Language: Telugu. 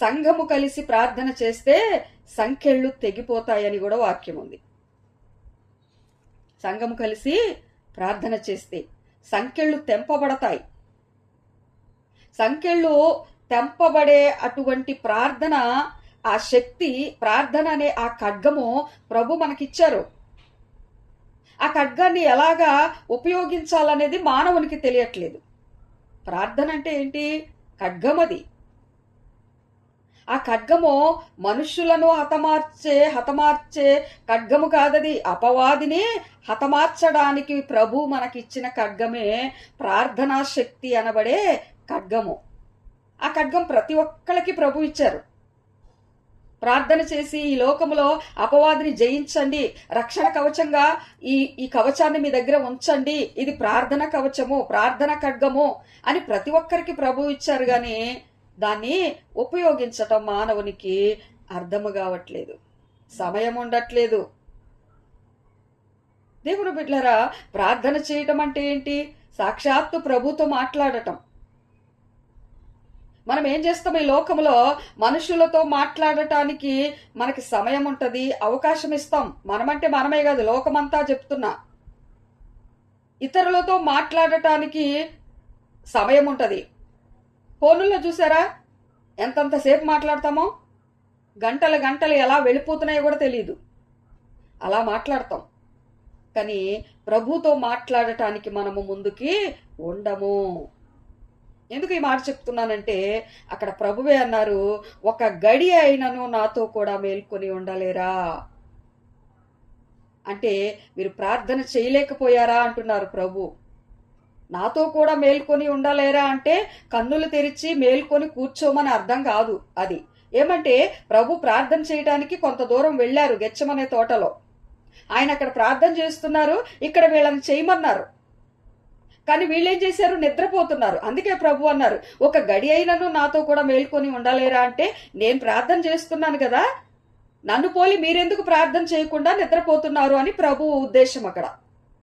సంఘము కలిసి ప్రార్థన చేస్తే సంఖ్యళ్ళు తెగిపోతాయని కూడా వాక్యం ఉంది. సంఘము కలిసి ప్రార్థన చేస్తే సంఖ్యళ్ళు తెంపబడతాయి. సంఖ్యళ్ళు తెంపబడే అటువంటి ప్రార్థన, ఆ శక్తి, ప్రార్థన అనే ఆ ఖడ్గము ప్రభు మనకిచ్చారు. ఆ ఖడ్గాన్ని ఎలాగా ఉపయోగించాలనేది మానవునికి తెలియట్లేదు. ప్రార్థన అంటే ఏంటి? ఖడ్గమది. ఆ ఖడ్గము మనుష్యులను హతమార్చే ఖడ్గము కాదది. అపవాదిని హతమార్చడానికి ప్రభు మనకిచ్చిన ఖడ్గమే ప్రార్థనా శక్తి అనబడే ఖడ్గము. ఆ ఖడ్గం ప్రతి ఒక్కరికి ప్రభు ఇచ్చారు. ప్రార్థన చేసి ఈ లోకములో అపవాదిని జయించండి, రక్షణ కవచంగా ఈ కవచాన్ని మీ దగ్గర ఉంచండి, ఇది ప్రార్థన కవచము, ప్రార్థన ఖడ్గము అని ప్రతి ఒక్కరికి ప్రభు ఇచ్చారు. గాని దాన్ని ఉపయోగించటం మానవునికి అర్థము కావట్లేదు, సమయం ఉండట్లేదు. దేవుని బిడ్డలారా, ప్రార్థన చేయటం అంటే ఏంటి? సాక్షాత్తు ప్రభుతో మాట్లాడటం. మనం ఏం చేస్తాం? ఈ లోకంలో మనుషులతో మాట్లాడటానికి మనకి సమయం ఉంటది, అవకాశం ఇస్తాం. మనమంటే మనమే కాదు, లోకమంతా చెప్తున్నా. ఇతరులతో మాట్లాడటానికి సమయం ఉంటది. ఫోనుల్లో చూసారా ఎంతసేపు మాట్లాడతామో? గంటలు గంటలు ఎలా వెళ్ళిపోతున్నాయో కూడా తెలియదు. అలా మాట్లాడతాం. కానీ ప్రభుతో మాట్లాడటానికి మనము ముందుకి ఉండము. ఎందుకు ఈ మాట చెప్తున్నానంటే, అక్కడ ప్రభువే అన్నారు, ఒక గడి అయినను నాతో కూడా మేల్కొని ఉండలేరా అంటే, మీరు ప్రార్థన చేయలేకపోయారా అంటున్నారు ప్రభు. నాతో కూడా మేల్కొని ఉండలేరా అంటే కన్నులు తెరిచి మేల్కొని కూర్చోమని అర్థం కాదు. అది ఏమంటే, ప్రభు ప్రార్థన చేయడానికి కొంత దూరం వెళ్లారు గెత్సెమనే తోటలో. ఆయన అక్కడ ప్రార్థన చేస్తున్నారు, ఇక్కడ వీళ్ళని చేయమన్నారు. కానీ వీళ్ళేం చేశారు? నిద్రపోతున్నారు. అందుకే ప్రభు అన్నారు, ఒక గడి అయినను నాతో కూడా మేల్కొని ఉండలేరా అంటే, నేను ప్రార్థన చేస్తున్నాను కదా, నన్ను పోలి మీరెందుకు ప్రార్థన చేయకుండా నిద్రపోతున్నారు అని ప్రభు ఉద్దేశం అక్కడ.